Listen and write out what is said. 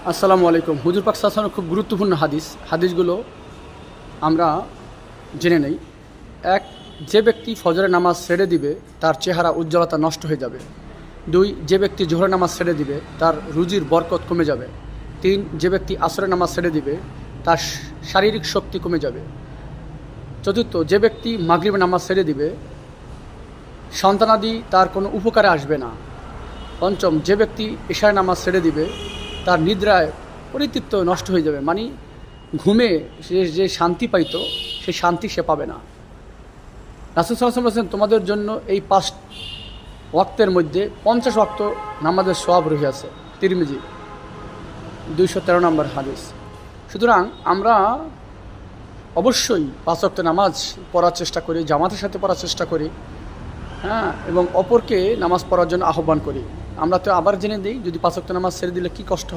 আসসালামু আলাইকুম। হুজুর পাক সাল্লাল্লাহু আলাইহি ওয়াসাল্লামের খুব গুরুত্বপূর্ণ হাদিসগুলো আমরা জেনে নেই। এক, যে ব্যক্তি ফজরের নামাজ ছেড়ে দিবে তার চেহারা উজ্জ্বলতা নষ্ট হয়ে যাবে। দুই, যে ব্যক্তি জোহরের নামাজ ছেড়ে দিবে তার রুজির বরকত কমে যাবে। তিন, যে ব্যক্তি আসরের নামাজ ছেড়ে দিবে তার শারীরিক শক্তি কমে যাবে। চতুর্থ, যে ব্যক্তি মাগরিবের নামাজ ছেড়ে দিবে সন্তানাদি তার কোনো উপকারে আসবে না। পঞ্চম, যে ব্যক্তি এশার নামাজ ছেড়ে দিবে তার নিদ্রায় পরিতৃপ্ত নষ্ট হয়ে যাবে, মানে ঘুমে সে যে শান্তি পাইতো সেই শান্তি সে পাবে না। রাসূল সাল্লাল্লাহু আলাইহি ওয়াসাল্লাম বলেছেন, তোমাদের জন্য এই 5 ওয়াক্তের মধ্যে 50 ওয়াক্ত নামাজের সওয়াব রহিয়াছে। তিরমিজি 213 নম্বর হাদিস। সুতরাং আমরা অবশ্যই 5 ওয়াক্ত নামাজ পড়ার চেষ্টা করি, জামাতের সাথে পড়ার চেষ্টা করি, হ্যাঁ, এবং অপরকে নামাজ পড়ার জন্য আহ্বান করি। আমরা তো আবার জেনে দিই যদি 5 ওয়াক্ত নামাজ ছেড়ে দিলে কী কষ্ট হয়।